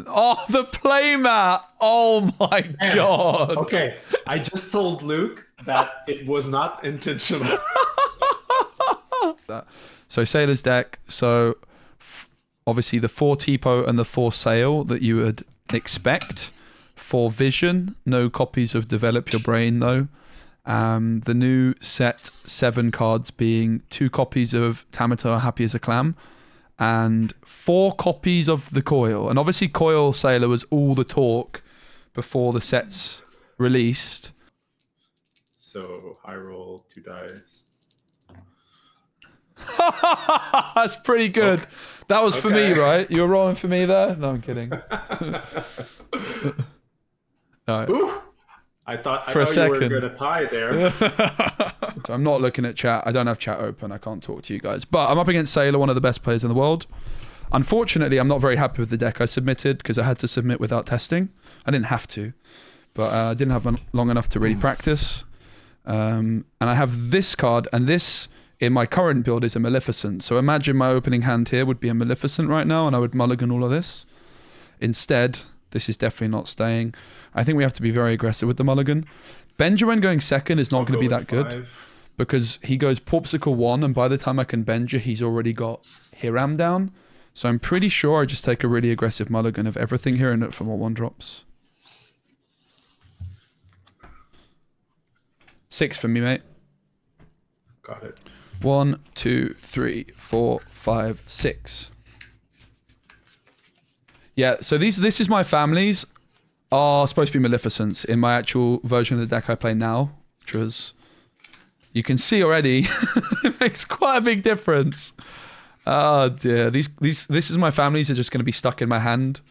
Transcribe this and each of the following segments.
second. Oh, the playmat. Oh my god. Okay, I just told Luke that it was not intentional. So Sailor's deck. So obviously the 4 Tipo and the 4 Sail that you would expect. 4 Vision. No copies of Develop Your Brain though. The new set 7 cards being 2 copies of Tamato Happy as a Clam and 4 copies of the Coil. And obviously Coil Sailor was all the talk before the set's released. So I roll 2 dice. That's pretty good. Okay. That was for me, right? You were rolling for me there? No, I'm kidding. All right. Ooh. I thought you were going to tie there. So I'm not looking at chat. I don't have chat open. I can't talk to you guys. But I'm up against Sailor, one of the best players in the world. Unfortunately, I'm not very happy with the deck I submitted because I had to submit without testing. I didn't have to, but I didn't have long enough to really practice. And I have this card, and this in my current build is a Maleficent. So imagine my opening hand here would be a Maleficent right now, and I would mulligan all of this. Instead, this is definitely not staying. I think we have to be very aggressive with the mulligan. Benja going second is not going to be that good because he goes Porpsicle 1, and by the time I can Benja, he's already got Hiram down. So I'm pretty sure I just take a really aggressive mulligan of everything here and look for more 1-drops. 6 for me, mate. Got it. 1, 2, 3, 4, 5, 6. Yeah, so this is my families. Are supposed to be Maleficents in my actual version of the deck I play now, which was, you can see already, it makes quite a big difference. Oh dear, this is my families are just going to be stuck in my hand,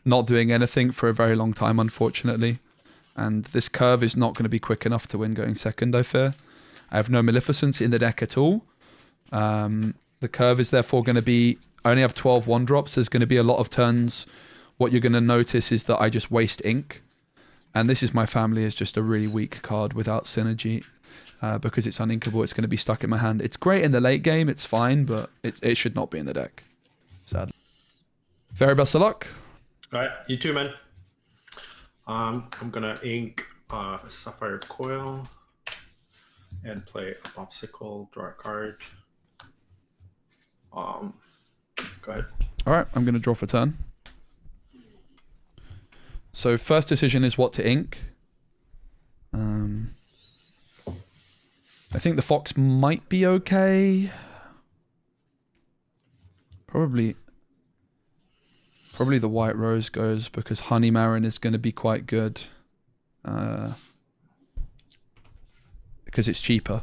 not doing anything for a very long time, unfortunately. And this curve is not going to be quick enough to win going second, I fear. I have no Maleficents in the deck at all. The curve is therefore going to be, I only have 12 1-drops. There's going to be a lot of turns. What you're going to notice is that I just waste ink. And this is my family is just a really weak card without synergy. Because it's uninkable, it's going to be stuck in my hand. It's great in the late game, it's fine, but it should not be in the deck. Sadly. Very best of luck. Alright, you too, man. I'm going to ink a Sapphire Coil and play a Popsicle, draw a card. Go ahead. Alright, I'm going to draw for turn. So first decision is what to ink. I think the Fox might be okay. Probably the White Rose goes because Honey Marin is going to be quite good. Because it's cheaper.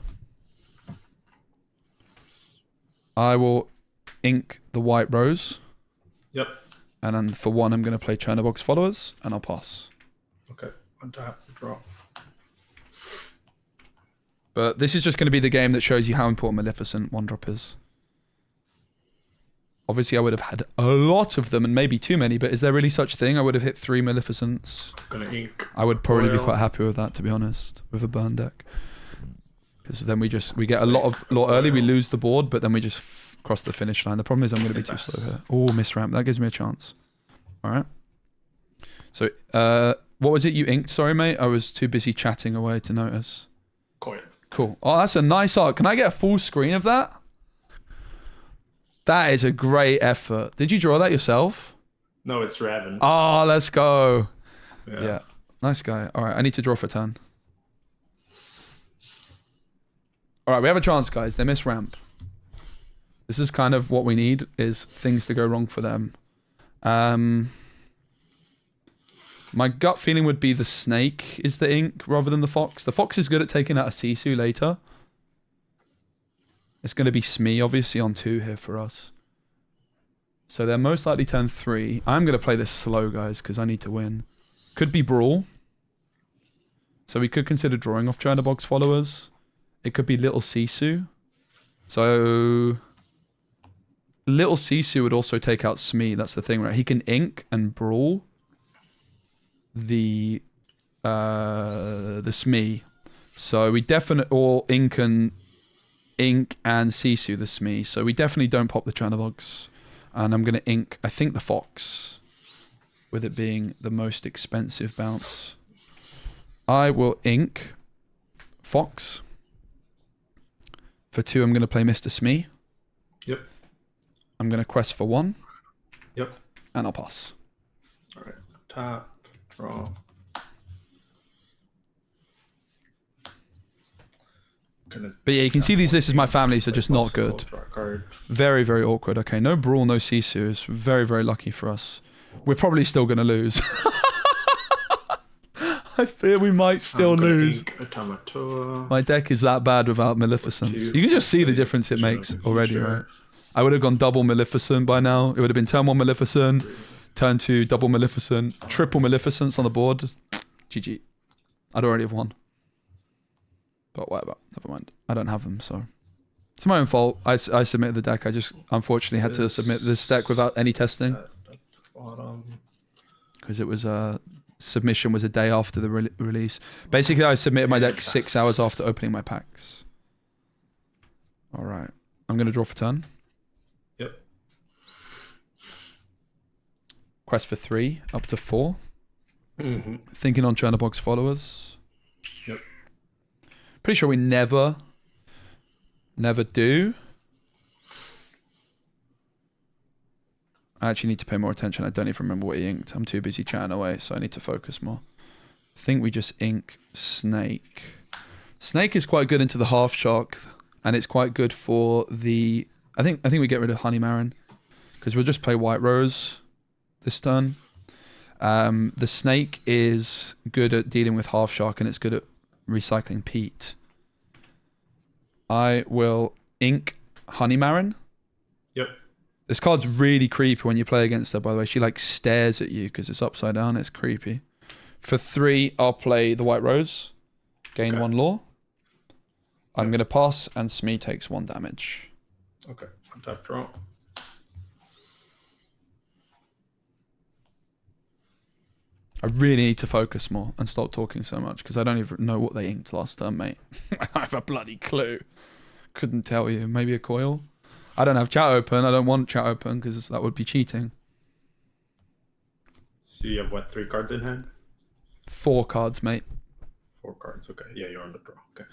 I will ink the White Rose. Yep. And then for 1, I'm going to play Chernobog's Followers, and I'll pass. Okay, untap, draw. But this is just going to be the game that shows you how important Maleficent 1-drop is. Obviously, I would have had a lot of them, and maybe too many, but is there really such thing? I would have hit 3 Maleficents. Gonna ink. I would probably be quite happy with that, to be honest, with a burn deck. Because then we get a lot early, we lose the board, but then we just cross the finish line. The problem is I'm going to be too slow here. Oh, miss ramp. That gives me a chance. All right. So, what was it you inked? Sorry, mate. I was too busy chatting away to notice. Coil. Cool. Oh, that's a nice art. Can I get a full screen of that? That is a great effort. Did you draw that yourself? No, it's Raven. Oh, let's go. Yeah. Nice guy. All right, I need to draw for turn. All right, we have a chance, guys. They miss ramp. This is kind of what we need, is things to go wrong for them. My gut feeling would be the snake is the ink rather than the fox. The fox is good at taking out a Sisu later. It's going to be Smee, obviously, on 2 here for us. So they're most likely turn 3. I'm going to play this slow, guys, because I need to win. Could be Brawl. So we could consider drawing off Chernobog's Followers. It could be Little Sisu. So Little Sisu would also take out Smee. That's the thing, right? He can ink and Brawl the Smee. So we definitely, or ink and Sisu the Smee. So we definitely don't pop the Chernobygs. And I'm going to ink, I think, the Fox. with it being the most expensive bounce. I will ink Fox. For 2, I'm going to play Mr. Smee. Yep. I'm going to quest for 1. Yep. And I'll pass. All right. Tap. Draw. But yeah, you can see these This Is My Family's are just not good. Very, very awkward. Okay, no Brawl, no Sisu. Very, very lucky for us. We're probably still going to lose. I fear we might still lose. My deck is that bad without Maleficent. You can just see the difference it makes already, right? I would have gone double Maleficent by now. It would have been turn 1 Maleficent, turn 2 double Maleficent, triple Maleficents on the board. GG. I'd already have won. But whatever. Never mind. I don't have them, so... It's my own fault. I submitted the deck. I just unfortunately had to submit this deck without any testing. Because it was... submission was a day after the release. Basically, I submitted my deck 6 hours after opening my packs. Alright. I'm going to draw for turn. Yep. Quest for 3, up to 4. Mm-hmm. Thinking on Churnabox followers. Yep. Pretty sure we never do. I actually need to pay more attention. I don't even remember what he inked. I'm too busy chatting away, so I need to focus more. I think we just ink Snake. Snake is quite good into the half shark, and it's quite good for the... I think we get rid of Honey Marin, because we'll just play White Rose this turn. The Snake is good at dealing with half shark, and it's good at recycling peat. I will ink Honey Marin. Yep. This card's really creepy when you play against her, by the way. She like stares at you because it's upside down. It's creepy. For 3, I'll play the White Rose. Gain 1 lore. I'm going to pass, and Smee takes 1 damage. Okay. Tap draw. I really need to focus more and stop talking so much because I don't even know what they inked last turn, mate. I have a bloody clue. Couldn't tell you. Maybe a coil? I don't have chat open. I don't want chat open because that would be cheating. So you have what, 3 cards in hand? 4 cards, mate. 4 cards. Okay. Yeah, you're on the draw. Okay.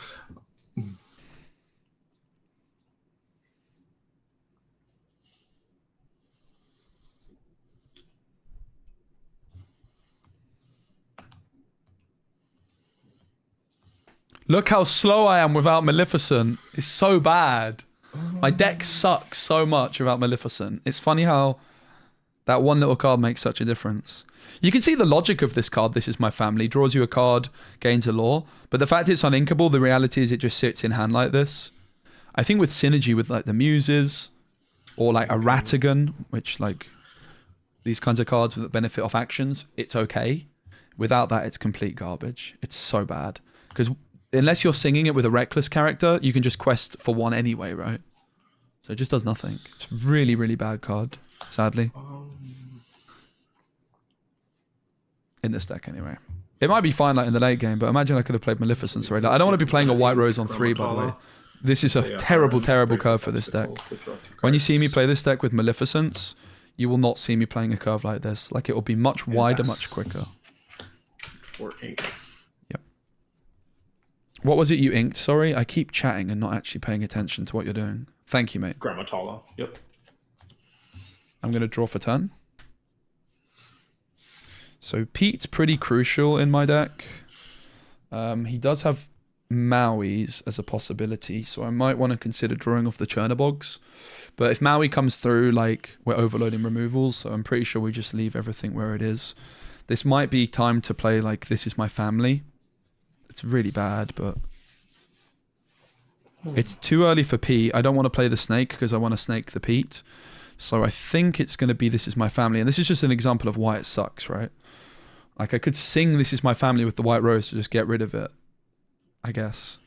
Look how slow I am without Maleficent. It's so bad. My deck sucks so much without Maleficent. It's funny how that one little card makes such a difference. You can see the logic of this card, This Is My Family. Draws you a card, gains a lore. But the fact it's uninkable, the reality is it just sits in hand like this. I think with synergy with like the Muses, or like a Ratigan, which like these kinds of cards that benefit off actions, it's okay. Without that, it's complete garbage. It's so bad. Because unless you're singing it with a reckless character, you can just quest for 1 anyway, right? So it just does nothing. It's really, really bad card, sadly. In this deck, anyway. It might be fine like in the late game, but imagine I could have played Maleficent already. Like, I don't want to be playing a White Rose on 3, by the way. This is a terrible, terrible curve for this deck. When you see me play this deck with Maleficents, you will not see me playing a curve like this. Like, it will be much wider, much quicker. 4 ink. Yep. What was it you inked? Sorry, I keep chatting and not actually paying attention to what you're doing. Thank you, mate. Grammatala. Yep. I'm going to draw for turn. So Pete's pretty crucial in my deck. He does have Maui's as a possibility, so I might want to consider drawing off the Churnabogs. But if Maui comes through, like, we're overloading removals, so I'm pretty sure we just leave everything where it is. This might be time to play, like, This Is My Family. It's really bad, but... It's too early for Pete. I don't want to play the Snake because I want to snake the Pete. So I think it's going to be This Is My Family. And this is just an example of why it sucks, right? Like, I could sing This Is My Family with the White Rose to just get rid of it, I guess.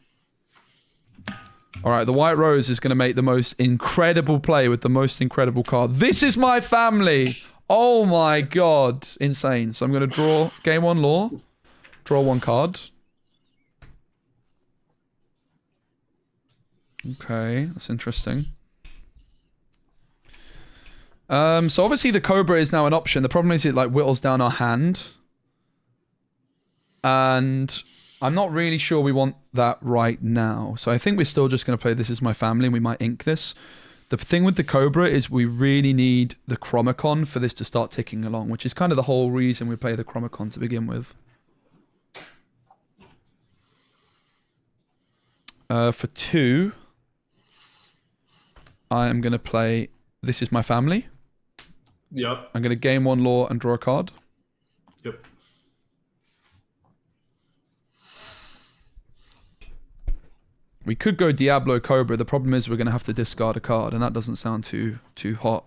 Alright, the White Rose is going to make the most incredible play with the most incredible card. This Is My Family! Oh my god. Insane. So I'm going to draw game 1 lore. Draw 1 card. Okay, that's interesting. So obviously the Cobra is now an option. The problem is it like whittles down our hand. And I'm not really sure we want that right now. So I think we're still just going to play This Is My Family and we might ink this. The thing with the Cobra is we really need the Chromacon for this to start ticking along, which is kind of the whole reason we play the Chromacon to begin with. For 2, I am going to play This Is My Family. Yep. I'm going to gain 1 lore and draw a card. Yep. We could go Diablo Cobra. The problem is we're going to have to discard a card, and that doesn't sound too hot.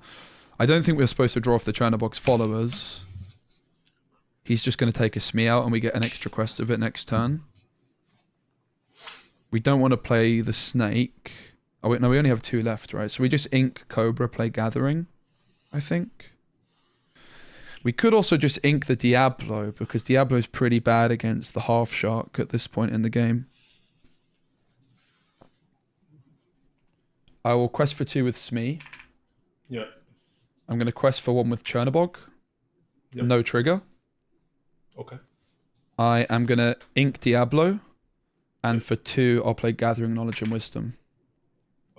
I don't think we're supposed to draw off the Churnabox followers. He's just going to take a Smee out, and we get an extra quest of it next turn. We don't want to play the Snake. Oh wait, no, we only have 2 left, right? So we just ink Cobra, play Gathering, I think. We could also just ink the Diablo, because Diablo is pretty bad against the Half Shark at this point in the game. I will quest for 2 with Smee. Yep. I'm going to quest for 1 with Chernabog. Yep. No trigger. Okay. I am going to ink Diablo. And for 2, I'll play Gathering Knowledge and Wisdom.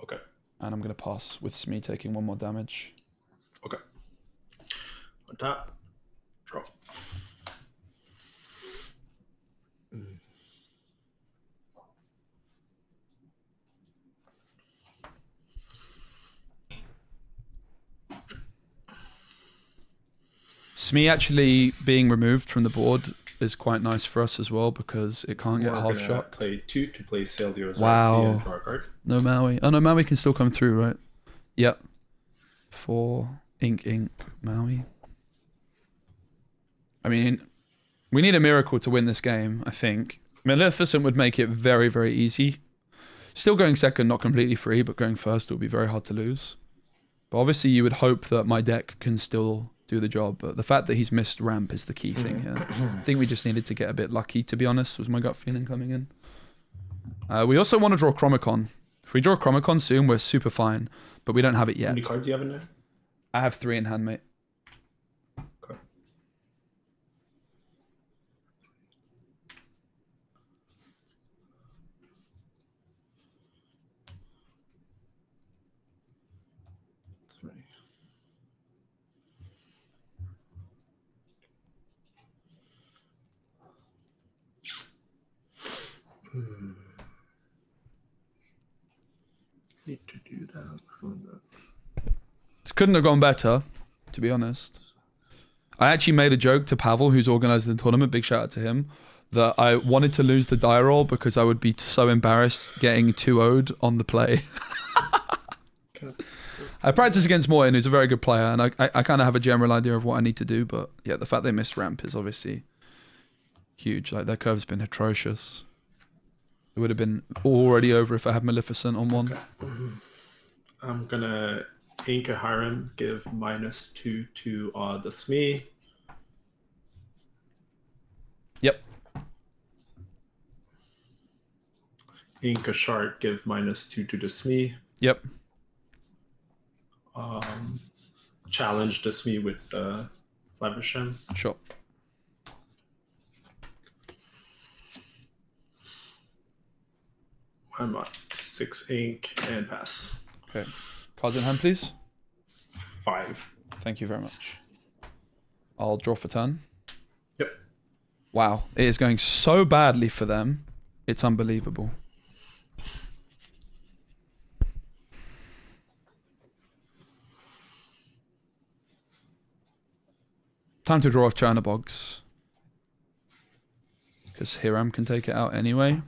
Okay. And I'm going to pass with Smee taking 1 more damage. Okay. On top. Draw. Smee actually being removed from the board is quite nice for us as well because it can't get a half shot. Play 2 to play Saildio's Wow. and draw a card. No Maui. Oh no, Maui can still come through, right? Yep. 4 ink Maui. I mean, we need a miracle to win this game, I think. Maleficent would make it very, very easy. Still going second, not completely free, but going first will be very hard to lose. But obviously you would hope that my deck can still do the job, but the fact that he's missed ramp is the key thing here. I think we just needed to get a bit lucky, to be honest, was my gut feeling coming in. We also want to draw Chromacon. If we draw Chromacon soon, we're super fine, but we don't have it yet. How many cards do you have in there? I have 3 in hand, mate. Okay. Need to do that. This couldn't have gone better, to be honest. I actually made a joke to Pavel, who's organised the tournament, big shout out to him, that I wanted to lose the die roll because I would be so embarrassed getting 2-0'd on the play. I practice against Morton, who's a very good player, and I kind of have a general idea of what I need to do, but yeah, the fact they missed ramp is obviously huge. Like, their curve's been atrocious. It would have been already over if I had Maleficent on 1. Okay. I'm gonna ink a Harem, give -2 to the Smee. Yep. Ink a Shark, give -2 to the Smee. Yep. Challenge the Smee with Flabbersham. Sure. I'm at 6 ink and pass. Okay. Cards in hand, please. 5. Thank you very much. I'll draw for turn. Yep. Wow. It is going so badly for them. It's unbelievable. Time to draw off Churnabogs. Because Hiram can take it out anyway.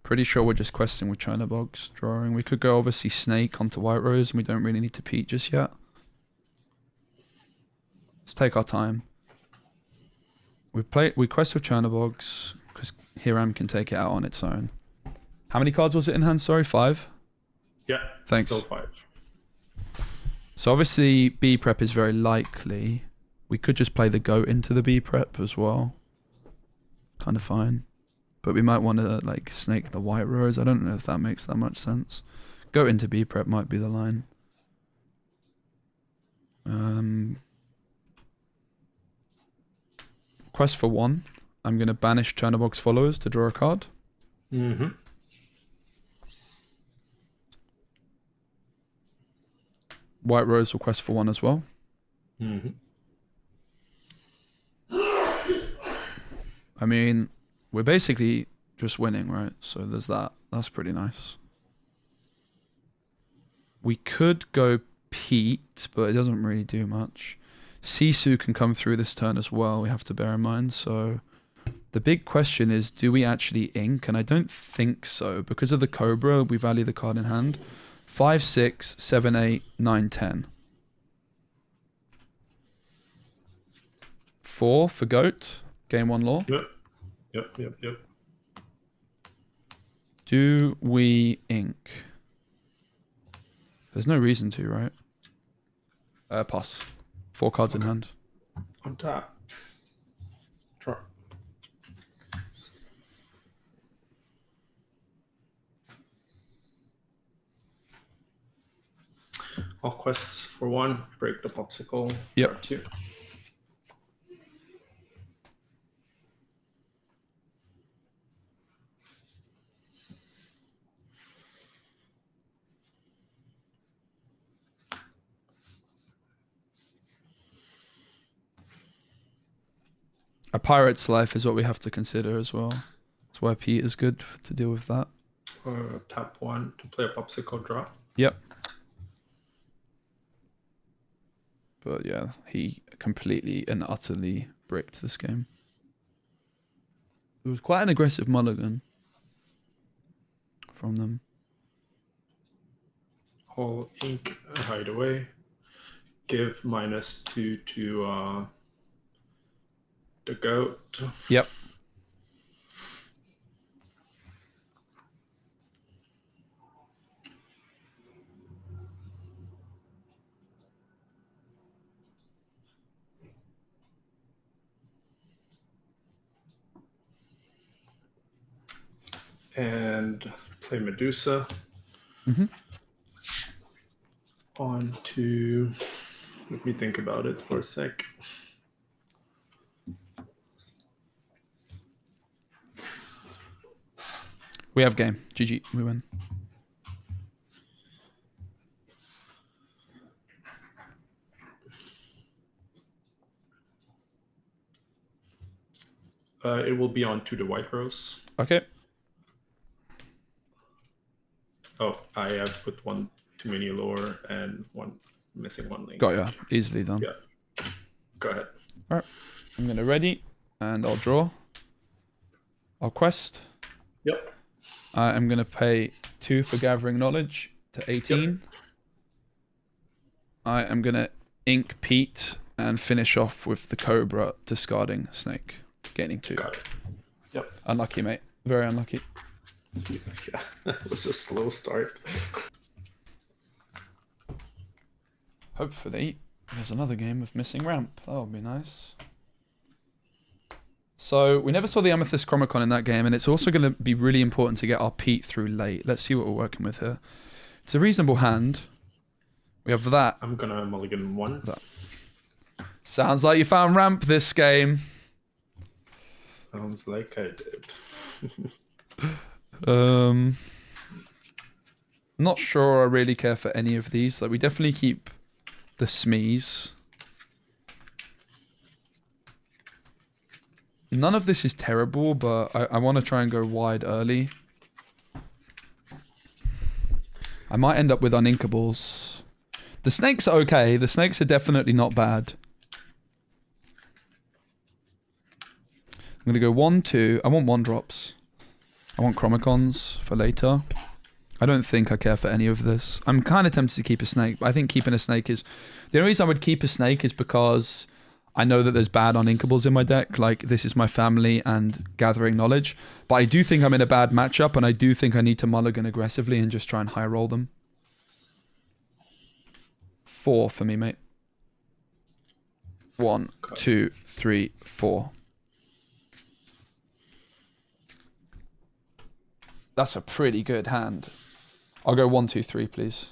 Pretty sure we're just questing with Churnabogs drawing. We could go obviously Snake onto White Rose and we don't really need to peat just yet. Let's take our time. We quest with Churnabogs because Hiram can take it out on its own. How many cards was it in hand? Sorry, 5? Yeah. Thanks. Still 5. So obviously B prep is very likely. We could just play the goat into the B prep as well. Kind of fine. But we might want to like snake the White Rose. I don't know if that makes that much sense. Goat into B prep might be the line. Quest for 1. I'm going to banish Chernobog's followers to draw a card. Mm-hmm. White Rose will quest for 1 as well. Mm-hmm. I mean, we're basically just winning, right? So there's that. That's pretty nice. We could go Pete, but it doesn't really do much. Sisu can come through this turn as well, we have to bear in mind. So the big question is, do we actually ink? And I don't think so. Because of the Cobra, we value the card in hand. 5, 6, 7, 8, 9, 10. 4 for Goat. Game 1 lore. Yep. Do we ink? There's no reason to, right? Pass. 4 cards in hand. On top. Draw. All quests for 1. Break the popsicle. Yep. Draw 2. A pirate's life is what we have to consider as well. That's why Pete is good to deal with that. Tap 1 to play a popsicle. Draw. Yep. But yeah, he completely and utterly bricked this game. It was quite an aggressive mulligan from them. Whole ink hide away. Give -2 to the goat. Yep. And play Medusa. Mm-hmm. On to. Let me think about it for a sec. We have game. GG. We win. It will be on to the White Rose. Okay. Oh, I have put 1 too many lore and missing 1 link. Got ya. Easily done. Yeah. Go ahead. All right. I'm going to ready and I'll draw. I'll quest. Yep. I'm going to pay 2 for Gathering Knowledge to 18. Yep. I am going to ink Pete and finish off with the Cobra discarding Snake, gaining 2. Got it. Yep. Unlucky, mate. Very unlucky. Yeah, it was a slow start. Hopefully, there's another game with missing ramp. That would be nice. So, we never saw the Amethyst Chromicon in that game, and it's also going to be really important to get our Pete through late. Let's see what we're working with here. It's a reasonable hand. We have that. I'm going to mulligan 1. That. Sounds like you found ramp this game. Sounds like I did. Not sure I really care for any of these. Like, we definitely keep the Smees. None of this is terrible, but I want to try and go wide early. I might end up with uninkables. The snakes are okay. The snakes are definitely not bad. I'm going to go 1, 2. I want 1 drops. I want Chromicons for later. I don't think I care for any of this. I'm kind of tempted to keep a snake, but I think keeping a snake is... The only reason I would keep a snake is because I know that there's bad uninkables in my deck. Like, this is my family and gathering knowledge. But I do think I'm in a bad matchup, and I do think I need to mulligan aggressively and just try and high roll them. 4 for me, mate. 1, 2, 3, 4. That's a pretty good hand. I'll go 1, 2, 3, please.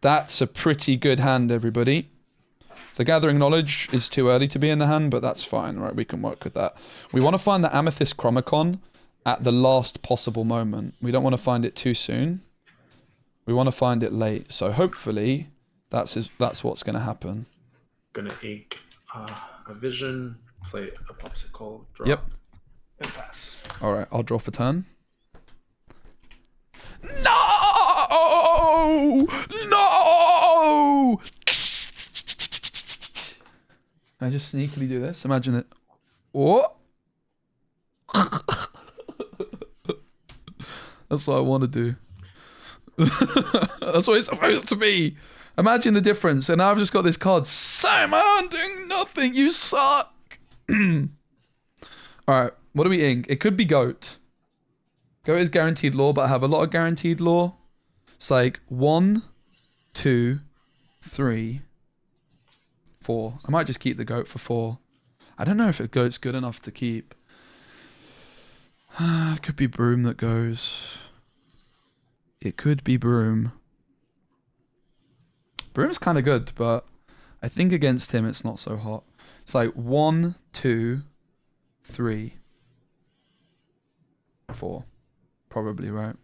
That's a pretty good hand, everybody. The Gathering Knowledge is too early to be in the hand, but that's fine, right? We can work with that. We want to find the Amethyst Chromacon at the last possible moment. We don't want to find it too soon. We want to find it late. So hopefully that's what's going to happen. Gonna ink a vision, play a popsicle, draw, yep, and pass. All right, I'll draw for turn. No! No! Can I just sneakily do this? Imagine it. What? That's what I want to do. That's what it's supposed to be. Imagine the difference. And now I've just got this card. Simon doing nothing. You suck. Alright, what do we ink? It could be Goat. Goat is guaranteed lore, but I have a lot of guaranteed lore. It's like 1, 2, 3, 4. I might just keep the Goat for 4. I don't know if a Goat's good enough to keep. It could be Broom that goes. It could be Broom. Broom's kind of good, but I think against him it's not so hot. It's like 1, 2, 3, 4. Probably right.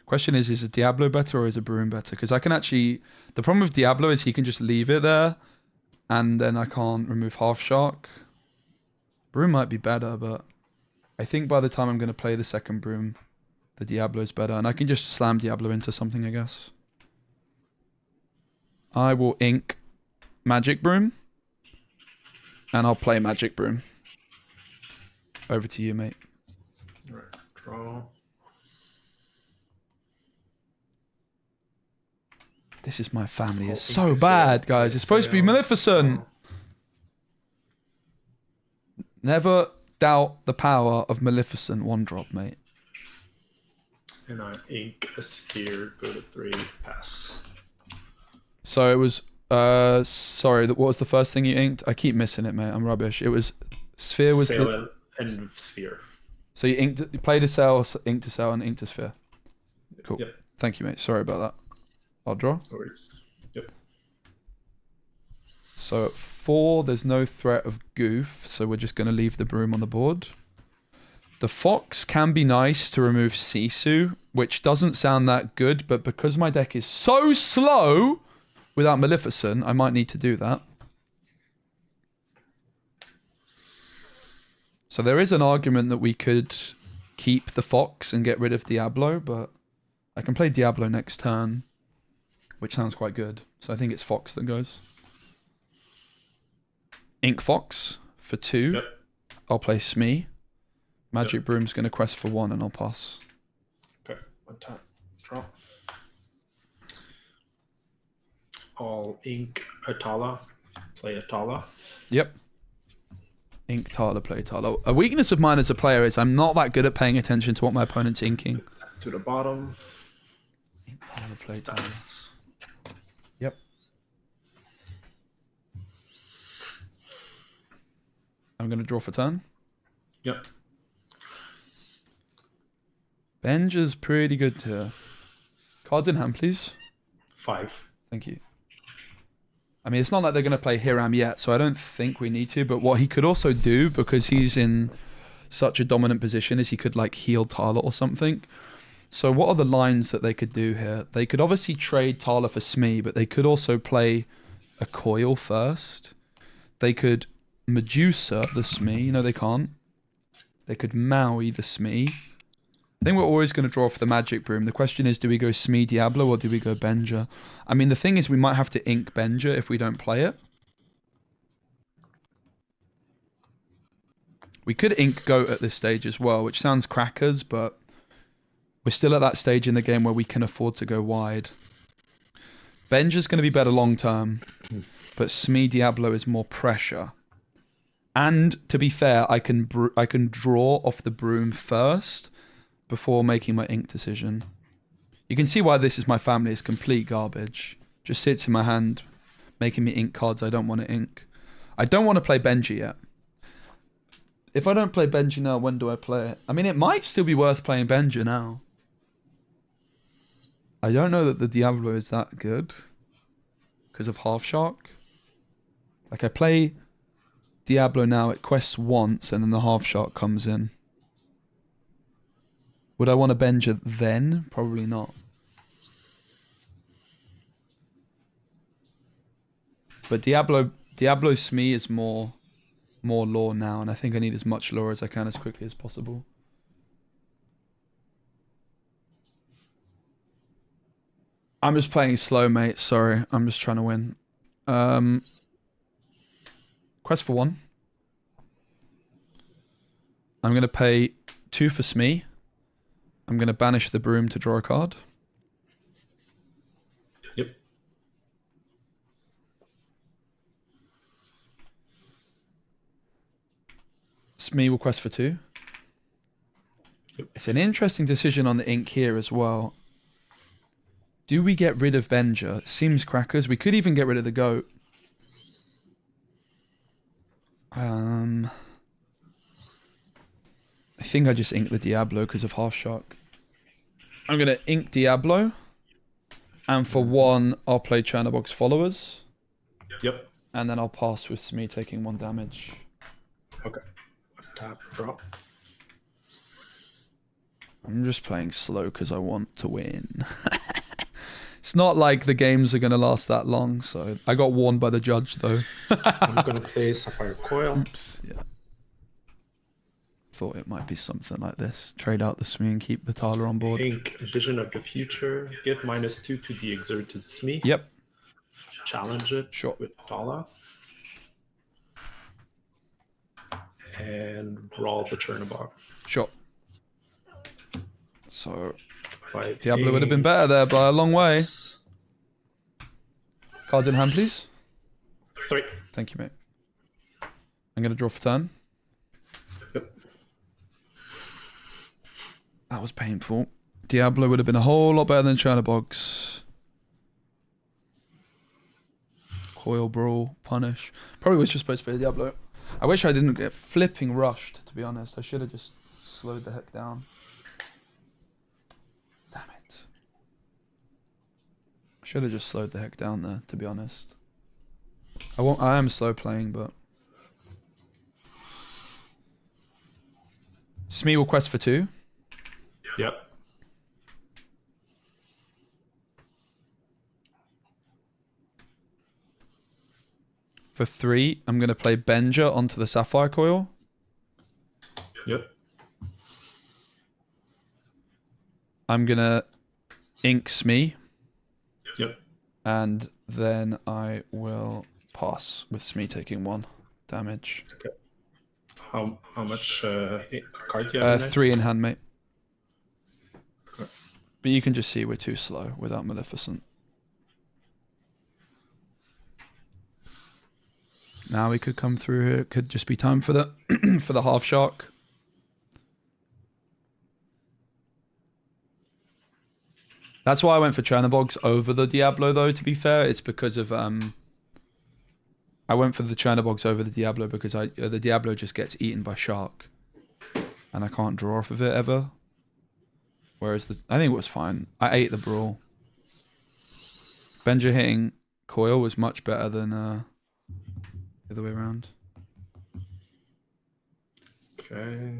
Question is a Diablo better or is a Broom better? Because I can actually... The problem with Diablo is he can just leave it there and then I can't remove Half Shark. Broom might be better, but I think by the time I'm going to play the second Broom, the Diablo's better. And I can just slam Diablo into something, I guess. I will ink Magic Broom. And I'll play Magic Broom. Over to you, mate. Right, draw. This is my family. It's so bad, guys. It's supposed to be Maleficent. Never doubt the power of Maleficent. 1-drop, mate. And I ink a sphere, go to 3, pass. So it was, sorry, what was the first thing you inked? I keep missing it, mate. I'm rubbish. It was, Sphere was Sail and Sphere. So you played a Sail, inked a Sail, and inked a Sphere. Cool. Yep. Thank you, mate. Sorry about that. I'll draw. No worries. Yep. So at 4, there's no threat of goof, so we're just going to leave the Broom on the board. The Fox can be nice to remove Sisu, which doesn't sound that good, but because my deck is so slow without Maleficent, I might need to do that. So there is an argument that we could keep the Fox and get rid of Diablo, but I can play Diablo next turn, which sounds quite good. So I think it's Fox that goes. Ink Fox for 2. Yep. I'll play Smee. Magic Broom's going to quest for 1 and I'll pass. Okay, 1 time. Draw. I'll ink Atala, play Atala. Yep. Ink Tala, play Tala. A weakness of mine as a player is I'm not that good at paying attention to what my opponent's inking. To the bottom. Ink Tala, play Tala. Pass. Yep. I'm going to draw for turn. Yep. Benja's pretty good too. Cards in hand, please. 5. Thank you. I mean, it's not like they're going to play Hiram yet, so I don't think we need to. But what he could also do, because he's in such a dominant position, is he could like heal Tala or something. So what are the lines that they could do here? They could obviously trade Tala for Smee, but they could also play a Coil first. They could Medusa the Smee. No, they can't. They could Maui the Smee. I think we're always going to draw for the Magic Broom. The question is, do we go Smee Diablo or do we go Benja? I mean, the thing is we might have to ink Benja if we don't play it. We could ink Goat at this stage as well, which sounds crackers, but we're still at that stage in the game where we can afford to go wide. Benja's going to be better long term, but Smee Diablo is more pressure. And to be fair, I can draw off the Broom first before making my ink decision. You can see why this is my family. It's complete garbage. Just sits in my hand, making me ink cards I don't want to ink. I don't want to play Benji yet. If I don't play Benji now, when do I play it? I mean, it might still be worth playing Benji now. I don't know that the Diablo is that good because of Half Shark. Like I play Diablo now, it quests once and then the Half Shark comes in. Would I want to Benja then? Probably not. But Diablo Smee is more lore now, and I think I need as much lore as I can as quickly as possible. I'm just playing slow, mate. Sorry, I'm just trying to win. Quest for 1. I'm going to pay 2 for Smee. I'm going to banish the broom to draw a card. Yep. Smee will quest for 2. Yep. It's an interesting decision on the ink here as well. Do we get rid of Benja? Seems crackers. We could even get rid of the goat. I think I just ink the Diablo because of Half Shark. I'm going to ink Diablo. And for 1, I'll play Chernobog's Followers. Yep. And then I'll pass with Smee taking 1 damage. Okay. Tap, draw. I'm just playing slow because I want to win. It's not like the games are going to last that long, so I got warned by the judge, though. I'm going to play Sapphire Coil. Oops, yeah. Thought it might be something like this. Trade out the Smee and keep the Thaler on board. Ink Vision of the Future. Give -2 to the exerted Smee. Yep. Challenge it Sure. with Thala. And roll the Chernobog. Sure. So, By Diablo would have been better there by a long way. Cards in hand, please. 3. Thank you, mate. I'm going to draw for turn. Yep. That was painful. Diablo would have been a whole lot better than Chernobog's. Coil, Brawl, Punish. Probably was just supposed to be a Diablo. I wish I didn't get flipping rushed, to be honest. I should have just slowed the heck down. Damn it. I should have just slowed the heck down there, to be honest. I am slow playing, but... Smee will quest for 2. Yep. For 3, I'm going to play Benja onto the Sapphire Coil. Yep. I'm going to ink Smee. Yep. And then I will pass with Smee taking 1 damage. Okay. How much card do you have in there? 3 in hand, mate. Okay. But you can just see we're too slow without Maleficent. Now we could come through here. It could just be time for the for the Half Shark. That's why I went for Chernobog's over the Diablo, though, to be fair. It's because of I went for the Chernobog's over the Diablo because the Diablo just gets eaten by Shark. And I can't draw off of it ever. Whereas I think it was fine. I ate the Brawl. Benja hitting Coil was much better than the other way around. Okay.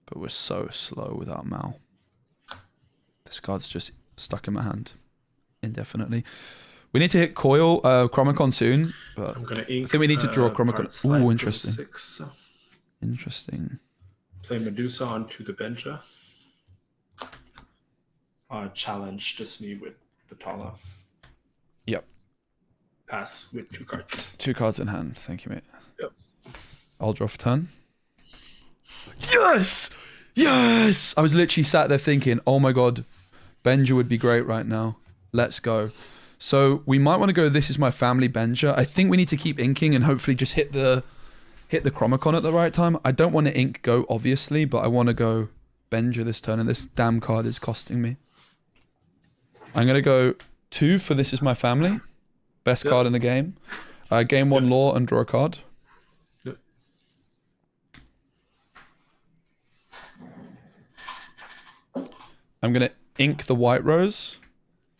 But we're so slow without Mal. This card's just stuck in my hand indefinitely. We need to hit Coil, Chromacon soon, but I'm gonna ink, I think we need to draw Chromacon. Ooh, interesting. 6. Interesting. Play Medusa onto the Benja. Challenge the Smee with the Thala. Yep. Pass with 2 cards. 2 cards in hand. Thank you, mate. Yep. I'll draw for turn. Yes! Yes! I was literally sat there thinking, oh my god, Benja would be great right now. Let's go. So we might want to go This Is My Family Benja. I think we need to keep inking and hopefully just hit the Chromacon at the right time. I don't want to ink Goat, obviously, but I want to go Benja this turn, and this damn card is costing me. I'm going to go 2 for This Is My Family. Best card in the game. Game 1 lore and draw a card. Yep. I'm going to ink the white rose.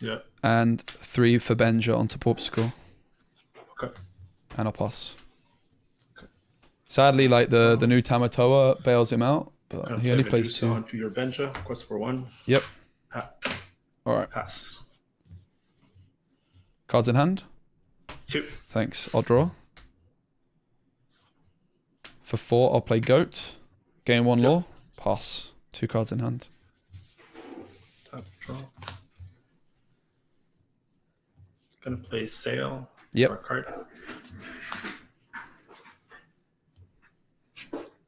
Yeah. And 3 for Benja onto Popsicle. Okay. And I'll pass. Okay. Sadly, like the new Tamatoa bails him out, but he only plays 2. Onto your Benja. Quest for 1. Yep. All right. Pass. Cards in hand. 2. Thanks. I'll draw. For 4, I'll play Goat. Gain 1 law. Pass. 2 cards in hand. Tap, draw. Gonna play Sail. Yep. Draw a card.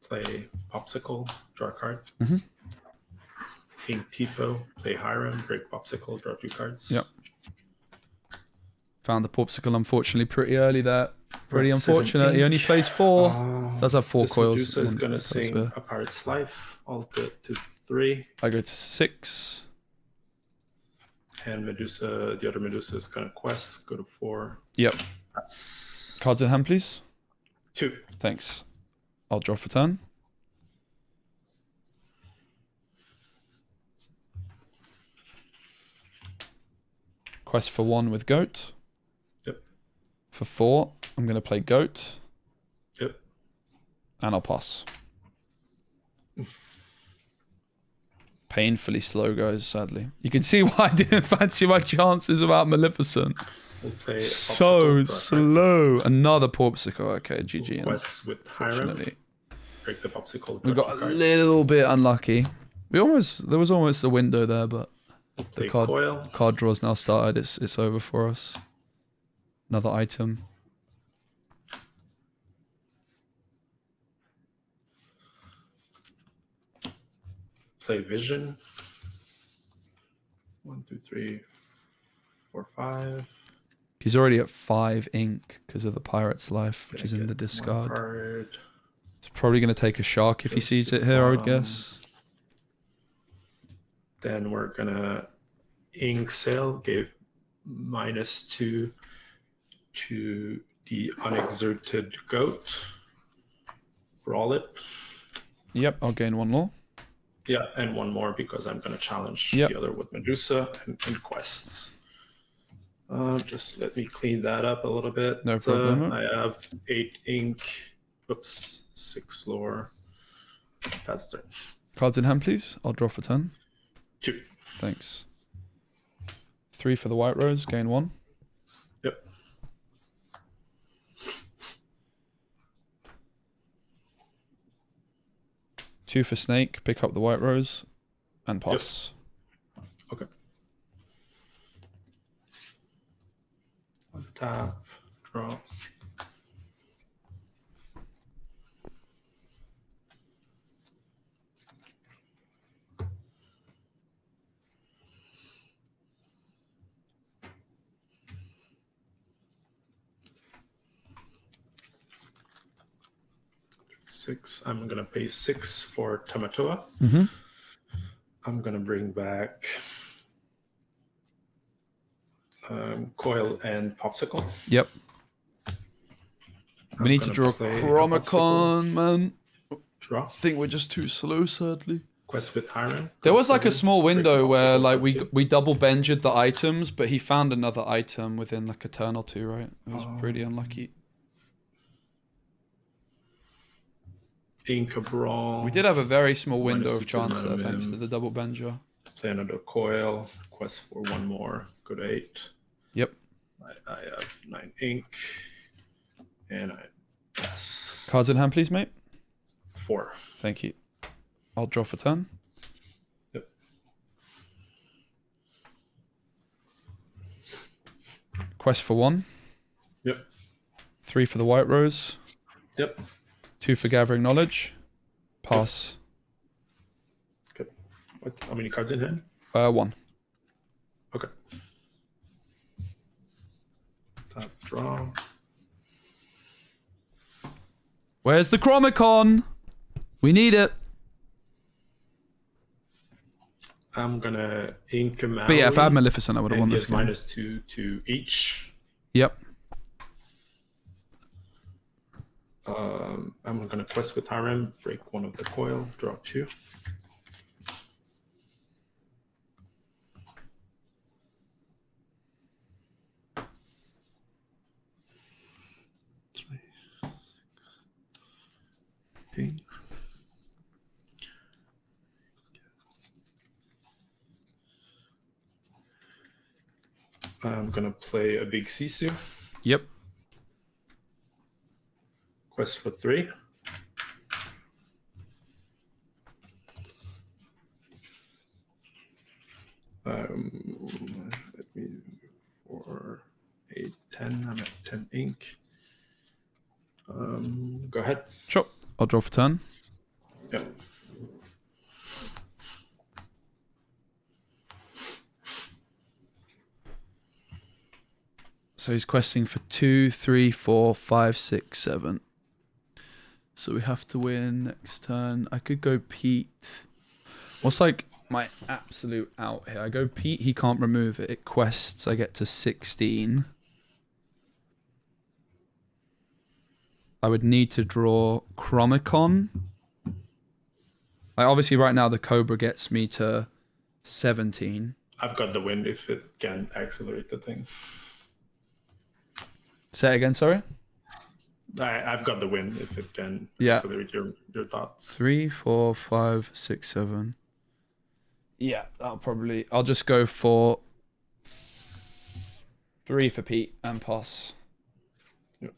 Play Popsicle. Draw a card. Mm-hmm. King Tipo. Play Hiram. Break Popsicle. Draw 2 cards. Yep. Found the Popsicle, unfortunately, pretty early there. Pretty unfortunate. He only plays 4. Does have 4 coils. Medusa is gonna sing A Pirate's Life. All good to 3. I go to 6. And Medusa, the other Medusa is gonna quest. Go to 4. Yep. That's Cards in hand, please. 2. Thanks. I'll draw for turn. Quest for 1 with Goat. Yep. For 4, I'm going to play Goat. Yep. And I'll pass. Painfully slow, guys, sadly. You can see why I didn't fancy my chances about Maleficent. We'll play So slow. Another Popsicle. Okay, GG. Quests with Hiram. Break the Popsicle. We got a little bit unlucky. There was almost a window there, but the card draw's now started. It's over for us. Another item. Play Vision. 1, 2, 3, 4, 5. He's already at 5 ink because of the Pirate's Life, which is in the discard. He's probably going to take a shark if he sees it here, I would guess. Then we're going to ink Sail. Gave -2 to the Unexerted Goat. Brawl it. Yep, I'll gain 1 law. Yeah, and 1 more because I'm going to challenge the other with Medusa and quests. Just let me clean that up a little bit. No problem. I have 8 ink. Oops, 6 lore. That's done. Cards in hand, please. I'll draw for 10. 2. Thanks. 3 for the White Rose. Gain 1. Yep. Two for Snake. Pick up the White Rose. And pass. Yep. Okay. Tap. Draw. Six. I'm gonna pay 6 for Tamatoa. Mm-hmm. I'm gonna bring back Coil and Popsicle. Yep. We need to draw Chromicon, man. Draw. I think we're just too slow, sadly. Quest with Hiram. There was like a small window where like we double benjed the items, but he found another item within like a turn or 2, right? It was pretty unlucky. Ink a Brawl. We did have a very small window of chance there, thanks to the double benja. Play another Coil. Quest for 1 more. Go to 8. Yep. I have 9 ink. And I pass. Cards in hand, please, mate. 4. Thank you. I'll draw for turn. Yep. Quest for 1. Yep. 3 for the White Rose. Yep. 2 for Gathering Knowledge. Pass. Okay. What? How many cards in hand? 1. Okay. Tap, draw. Where's the Chromicon? We need it. I'm gonna ink a Mallory. But yeah, if I had Maleficent, I would have won this game. -2 to each. Yep. I'm gonna quest with Hiram, break 1 of the Coil, draw 2. Okay. I'm gonna play a big Sisu. Yep. Quest for 3. Let me 4, 8, 10. I'm at 10 ink. Go ahead. Sure. I'll draw for turn. Yep. So he's questing for 2, 3, 4, 5, 6, 7. So we have to win next turn. I could go Pete. What's like my absolute out here? I go Pete, he can't remove it. It quests, I get to 16. I would need to draw Chromicon. Like obviously right now the Cobra gets me to 17. I've got the win if it can accelerate the thing. Say it again, sorry? I've got the win if it can Yeah. accelerate your thoughts. 3, 4, 5, 6, 7. Yeah, I'll just go for 3 for Pete and pass. Yep.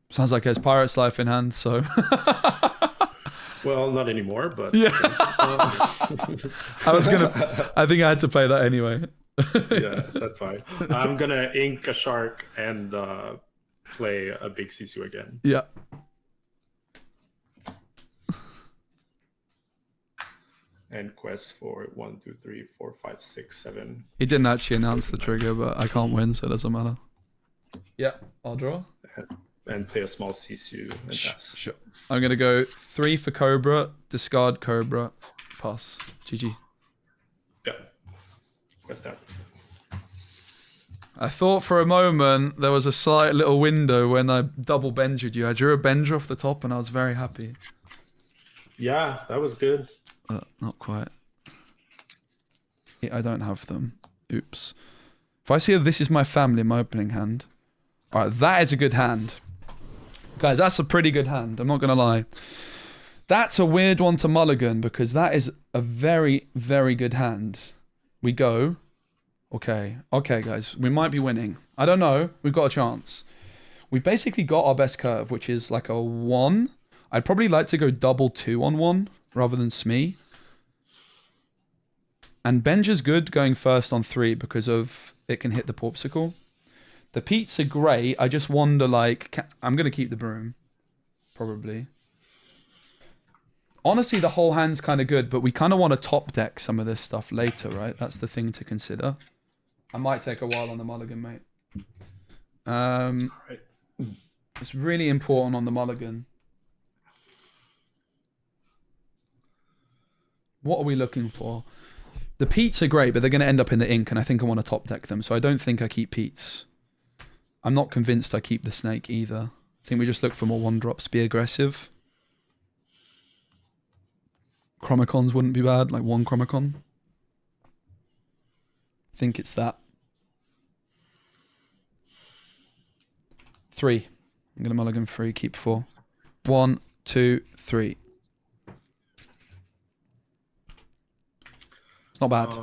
Sounds like it's Pirate's Life in hand, so. Well, not anymore, but Yeah. I think I had to play that anyway. yeah, that's fine. I'm gonna ink a shark and play a big Sisu again. Yeah. And quest for 1, 2, 3, 4, 5, 6, 7. He didn't actually announce the trigger, but I can't win, so it doesn't matter. Yeah, I'll draw. And play a small Sisu and pass. Sure. I'm going to go 3 for Cobra, discard Cobra, pass. GG. Yeah. Quest out. I thought for a moment there was a slight little window when I double bendered you. I drew a bender off the top and I was very happy. Yeah, that was good. Not quite. I don't have them. Oops. If I see this is my family in my opening hand. Alright, that is a good hand. Guys, that's a pretty good hand. I'm not going to lie. That's a weird one to mulligan because that is a very, very good hand. We go. Okay, guys. We might be winning. I don't know. We've got a chance. We basically got our best curve, which is like a 1. I'd probably like to go double 2 on 1 rather than Smee. And Benja's good going first on 3 because of it can hit the Popsicle. The Pete's are great. I just wonder, like, I'm going to keep the broom. Probably. Honestly, the whole hand's kind of good, but we kind of want to top deck some of this stuff later, right? That's the thing to consider. I might take a while on the mulligan, mate. Right. It's really important on the mulligan. What are we looking for? The Pete's are great, but they're going to end up in the ink, and I think I want to top deck them, so I don't think I keep Pete's. I'm not convinced I keep the snake either. I think we just look for more 1-drops, be aggressive. Chromicons wouldn't be bad, like 1 Chromicon. I think it's that. 3. I'm going to mulligan 3, keep 4. 1, 2, 3. It's not bad.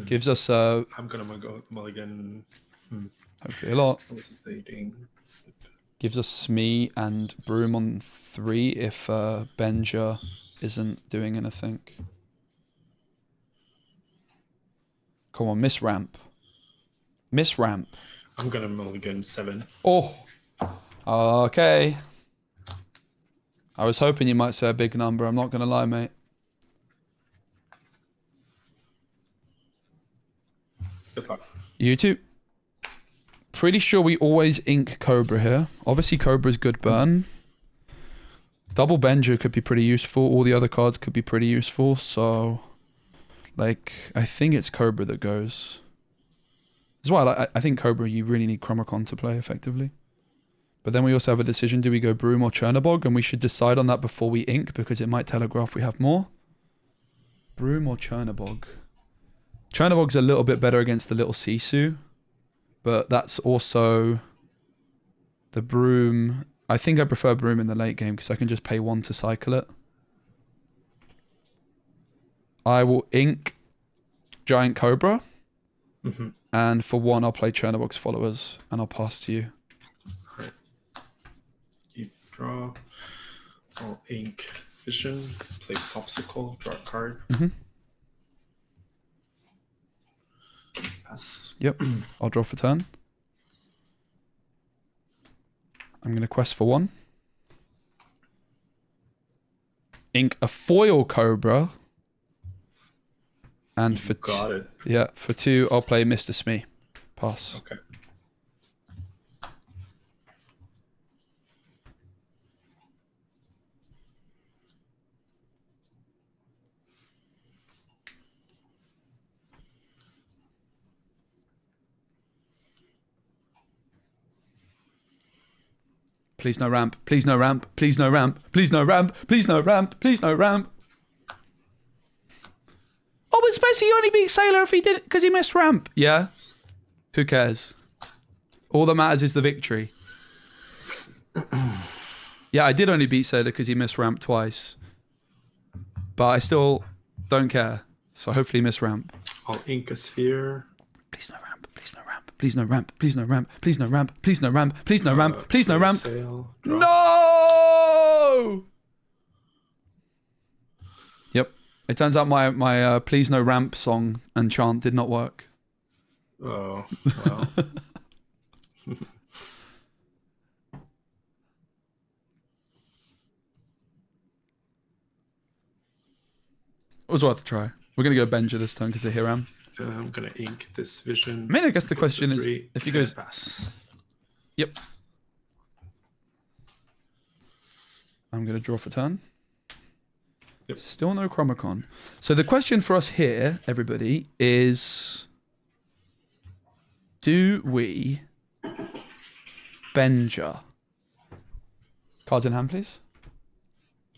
Gives us I'm gonna go mulligan. hopefully a lot. Hesitating. Gives us Smee and Broom on 3 if Benja isn't doing anything. Come on, miss ramp. Miss ramp. I'm gonna mulligan 7. Oh. Okay. I was hoping you might say a big number. I'm not gonna lie, mate. Good luck. You too. Pretty sure we always ink Cobra here. Obviously, Cobra's good burn. Double Benja could be pretty useful. All the other cards could be pretty useful. So, like, I think it's Cobra that goes. As well, I think Cobra, you really need Chromicon to play effectively. But then we also have a decision. Do we go Broom or Chernabog? And we should decide on that before we ink because it might telegraph we have more. Broom or Chernabog? Chernabog's a little bit better against the little Sisu, but that's also the Broom. I think I prefer Broom in the late game because I can just pay 1 to cycle it. I will ink Giant Cobra, and for 1 I'll play Chernabog's Followers, and I'll pass to you. Alright. Keep draw. I'll ink Vision, play Popsicle, draw a card. Pass. Yep, I'll draw for turn. I'm going to quest for 1. Ink a foil Cobra. And for Got it. Yeah, for 2 I'll play Mr. Smee. Pass. Okay. Please no ramp. Please no ramp. Please no ramp. Please no ramp. Please no ramp. Please no ramp. Oh, but Speci only beat Sailor if he did it because he missed ramp. Yeah. Who cares? All that matters is the victory. Yeah, I did only beat Sailor because he missed ramp twice. But I still don't care. So hopefully he missed ramp. I'll ink a sphere. Please no ramp. Please no ramp. Please no ramp. Please no ramp. Please no ramp. Please no ramp. Please no ramp. Please no ramp. Sail, No! Yep. It turns out my Please No Ramp song and chant did not work. Oh, well. It was worth a try. We're going to go Benja this turn because of Hiram. I'm going to ink this Vision. I mean, I guess the question is, if he goes... Pass. Yep. I'm going to draw for turn. Yep. Still no Chromacon. So the question for us here, everybody, is... Do we... Benja? Cards in hand, please.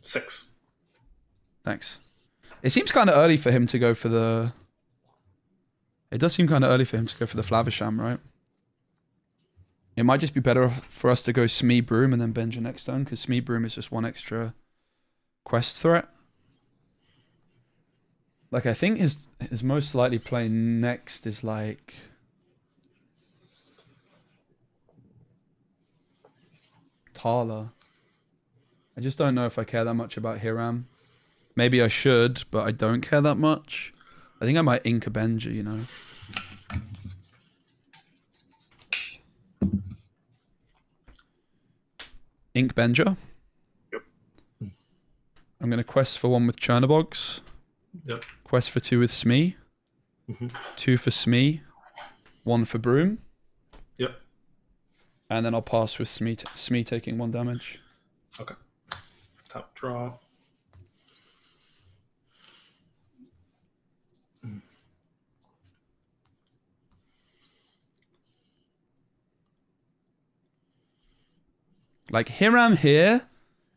6. Thanks. It seems kind of early for him to go for the... It does seem kind of early for him to go for the Flavisham, right? It might just be better for us to go Smee Broom and then Benja next turn, because Smee Broom is just 1 extra quest threat. Like, I think his most likely play next is like... Tala. I just don't know if I care that much about Hiram. Maybe I should, but I don't care that much. I think I might ink a Benja, you know. Ink Benja. Yep. I'm going to quest for 1 with Chernabogs. Yep. Quest for 2 with Smee. 2 for Smee. 1 for Broom. Yep. And then I'll pass with Smee taking 1 damage. Okay. Top draw. Like, Hiram here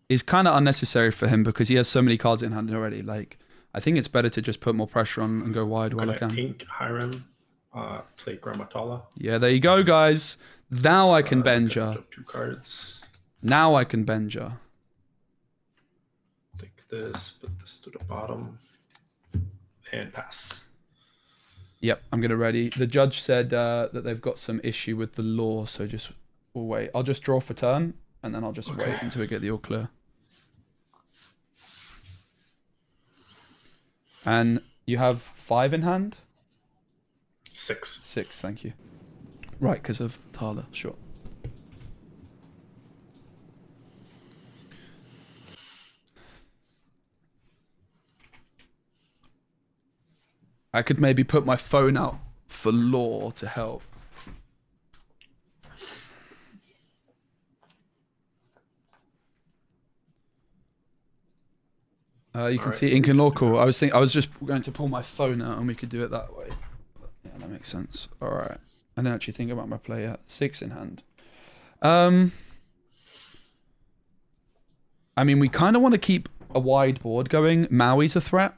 is kind of unnecessary for him because he has so many cards in hand already. Like, I think it's better to just put more pressure on and go wide while I can. Ink Hiram, play Grammatala. Yeah, there you go, guys. Now I can Benja. 2 cards. Now I can Benja. Take this, put this to the bottom, and pass. Yep, I'm going to ready. The judge said that they've got some issue with the law, so we'll wait. I'll just draw for turn, and then I'll just wait until we get the all clear. And you have 5 in hand? 6. 6, thank you. Right, because of Tala, sure. I could maybe put my phone out for law to help. You can see ink and law call. I was just going to pull my phone out and we could do it that way. But yeah, that makes sense. All right. I didn't actually think about my play yet. 6 in hand. I mean, we kind of want to keep a wide board going. Maui's a threat.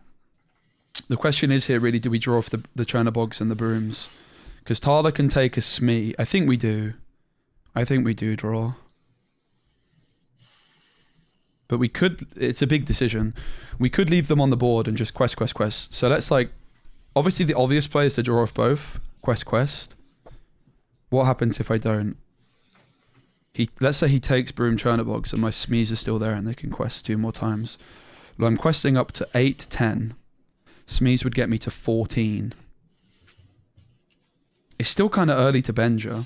The question is here really, do we draw off the Chernobyls and the Brooms? Because Tala can take a Smee. I think we do. I think we do draw. But we could, it's a big decision. We could leave them on the board and just quest. So let's like, obviously the obvious play is to draw off both. Quest. What happens if I don't? Let's say he takes Broom Chernobyls and my Smees are still there and they can quest 2 more times. Well, I'm questing up to 8, 10. Smees would get me to 14. It's still kind of early to Benja.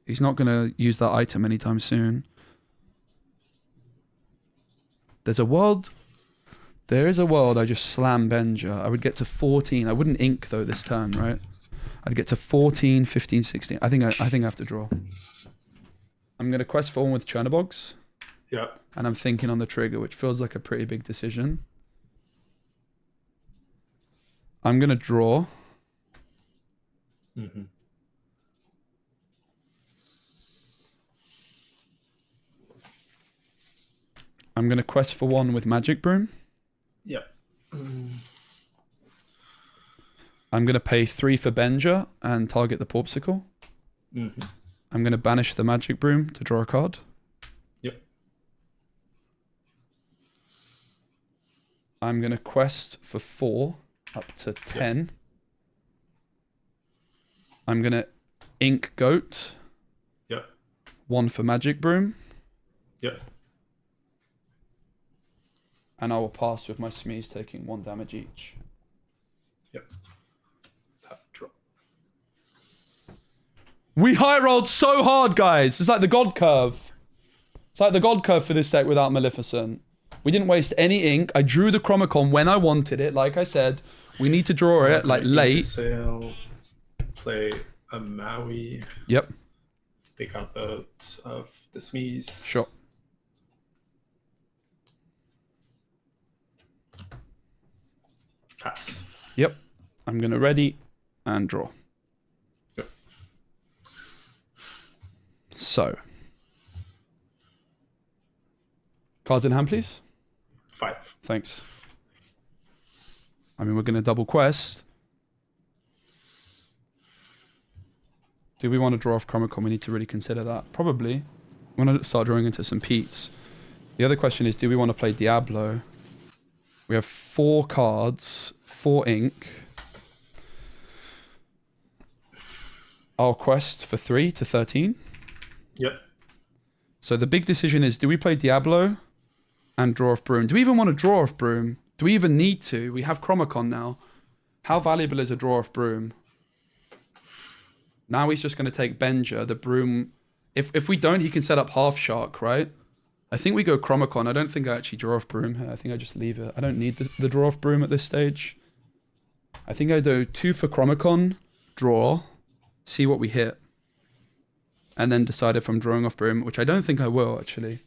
He's not going to use that item anytime soon. There is a world I just slam Benja. I would get to 14. I wouldn't ink though this turn, right? I'd get to 14, 15, 16. I think I have to draw. I'm going to quest for one with Chernobyls. Yeah. And I'm thinking on the trigger, which feels like a pretty big decision. I'm going to draw. Mm-hmm. I'm going to quest for one with Magic Broom. Yep. I'm going to pay 3 for Benja and target the Porpsicle. Mm-hmm. I'm going to banish the Magic Broom to draw a card. Yep. I'm going to quest for 4 up to 10. Yep. I'm going to ink Goat. Yep. 1 for Magic Broom. Yep. And I will pass with my Smees taking 1 damage each. Yep. Tap, draw. We high rolled so hard, guys. It's like the God Curve. It's like the God Curve for this deck without Maleficent. We didn't waste any ink. I drew the Chromacon when I wanted it. Like I said, we need to draw it like late. Sail, play a Maui. Yep. Pick out out of the Smees. Sure. Pass. Yep. I'm going to ready and draw. Yep. So. Cards in hand, please. 5. Thanks. I mean, we're going to double quest. Do we want to draw off Chromacon? We need to really consider that. Probably. We want to start drawing into some Peats. The other question is, do we want to play Diablo? We have 4 cards, 4 ink. I'll quest for 3 to 13. Yep. So the big decision is, do we play Diablo and draw off Broom? Do we even want to draw off Broom? Do we even need to? We have Chromacon now. How valuable is a draw off Broom? Now he's just going to take Benja, the Broom. If we don't, he can set up Half Shark, right? I think we go Chromacon. I don't think I actually draw off Broom here. I think I just leave it. I don't need the draw off Broom at this stage. I think I do 2 for Chromacon, draw, see what we hit, and then decide if I'm drawing off Broom, which I don't think I will, actually.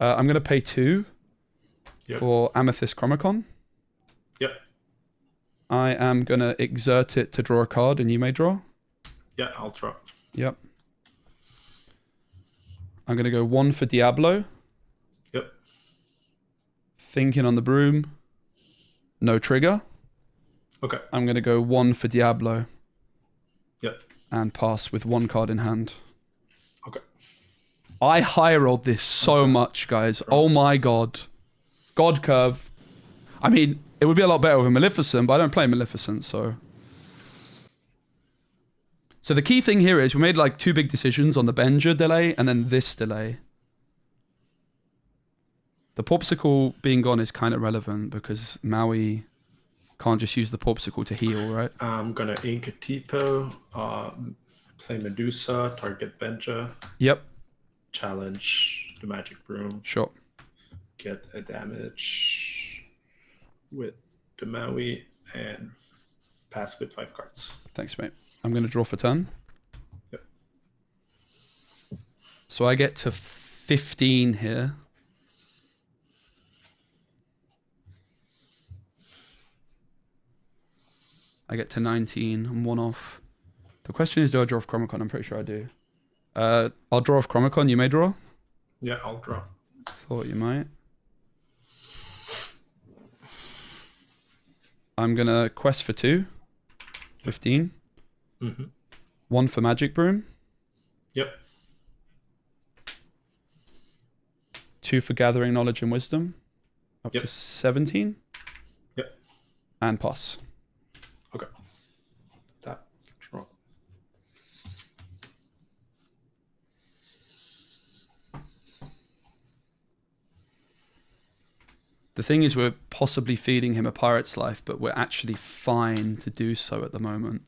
I'm going to pay 2 for Amethyst Chromacon. Yep. I am going to exert it to draw a card, and you may draw. Yeah, I'll draw. Yep. I'm going to go 1 for Diablo. Yep. Thinking on the Broom. No trigger. Okay. I'm going to go 1 for Diablo. Yep. And pass with 1 card in hand. Okay. I high rolled this so much, guys. Oh my god. God Curve. I mean, it would be a lot better with a Maleficent, but I don't play Maleficent, so... So the key thing here is we made like 2 big decisions on the Benja delay and then this delay. The Porpsicle being gone is kind of relevant because Maui can't just use the Porpsicle to heal, right? I'm going to ink a Tipo, play Medusa, target Benja. Yep. Challenge the Magic Broom. Sure. Get a damage with the Maui and pass with 5 cards. Thanks, mate. I'm going to draw for turn. Yep. So I get to 15 here. I get to 19. I'm 1 off. The question is, do I draw off Chromacon? I'm pretty sure I do. I'll draw off Chromacon. You may draw. Yeah, I'll draw. Thought you might. I'm going to quest for 2. 15. Mm-hmm. 1 for Magic Broom. Yep. 2 for Gathering Knowledge and Wisdom. Up Yep. to 17. Yep. And pass. Okay. That. Draw. The thing is, we're possibly feeding him a Pirate's Life, but we're actually fine to do so at the moment.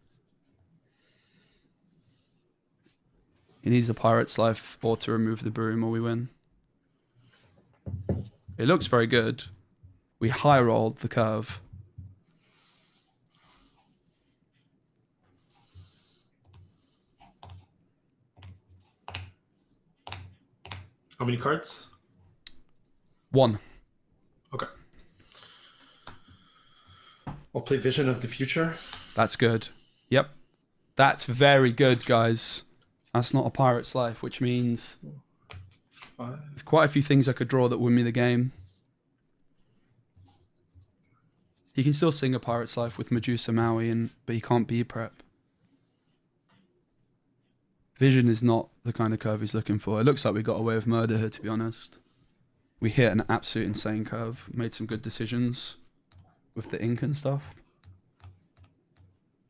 He needs a Pirate's Life or to remove the Broom or we win. It looks very good. We high rolled the curve. How many cards? 1. Okay. I'll play Vision of the Future. That's good. Yep. That's very good, guys. That's not a Pirate's Life, which means 5. there's quite a few things I could draw that win me the game. He can still sing a Pirate's Life with Medusa Maui, but he can't be prep. Vision is not the kind of curve he's looking for. It looks like we got away with murder here, to be honest. We hit an absolute insane curve. Made some good decisions with the ink and stuff.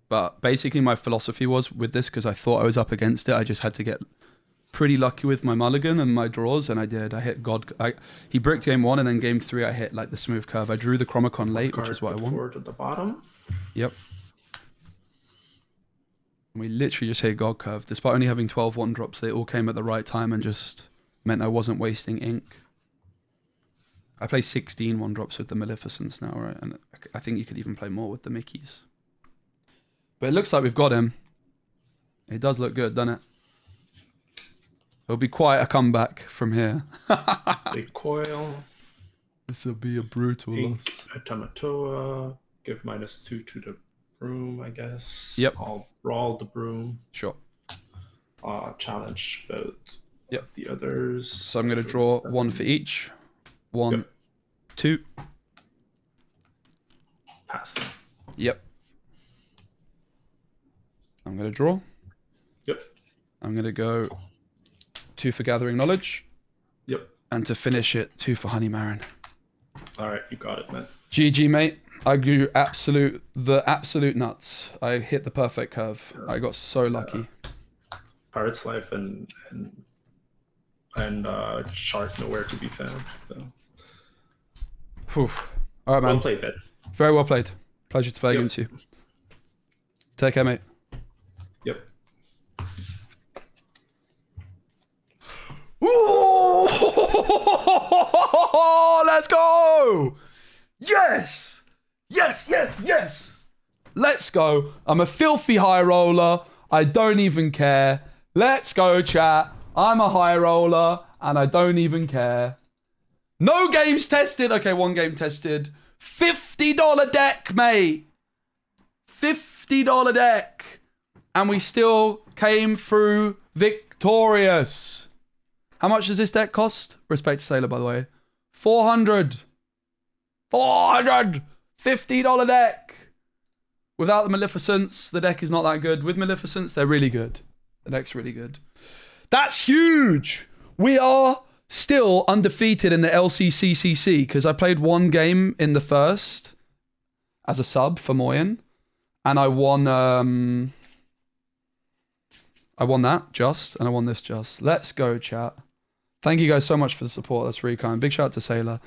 But basically my philosophy was with this, because I thought I was up against it, I just had to get pretty lucky with my mulligan and my draws, and I did. I hit he bricked game 1, and then game 3 I hit like the smooth curve. I drew the Chromicon late, which is what I want. Forward at the bottom. Yep. We literally just hit God curve. Despite only having 12 1-drops, they all came at the right time and just meant I wasn't wasting ink. I play 16 1-drops with the Maleficents now, right? And I think you could even play more with the Mickeys. But it looks like we've got him. It does look good, doesn't it? It'll be quite a comeback from here. Big coil. This will be a brutal loss. Ink a Tamatoa. Give -2 to the broom, I guess. Yep. I'll brawl the broom. Sure. Challenge both Yep. of the others. So I'm going to draw 1 for each. 1, Yep. 2. Pass. Yep. I'm going to draw. Yep. I'm going to go 2 for Gathering Knowledge. Yep. And to finish it, 2 for Honey Marin. All right, you got it, man. GG, mate. I grew the absolute nuts. I hit the perfect curve. I got so lucky. Pirate's Life and Shark nowhere to be found. So. Whew. All right, man. Well played, Ben. Very well played. Pleasure to play Yep. against you. Take care, mate. Yep. Ooh! Let's go! Yes! Yes, yes, yes! Let's go. I'm a filthy high roller. I don't even care. Let's go, chat. I'm a high roller, and I don't even care. No games tested. Okay, 1 game tested. $50 deck, mate. $50 deck. And we still came through victorious. How much does this deck cost? Respect to Sailor, by the way. 400. 400. $50 deck. Without the Maleficents, the deck is not that good. With Maleficents, they're really good. The deck's really good. That's huge. We are still undefeated in the LCCC because I played 1 game in the first as a sub for Moyen, and I won that just, and I won this just. Let's go, chat. Thank you guys so much for the support. That's really kind. Big shout out to Sailor.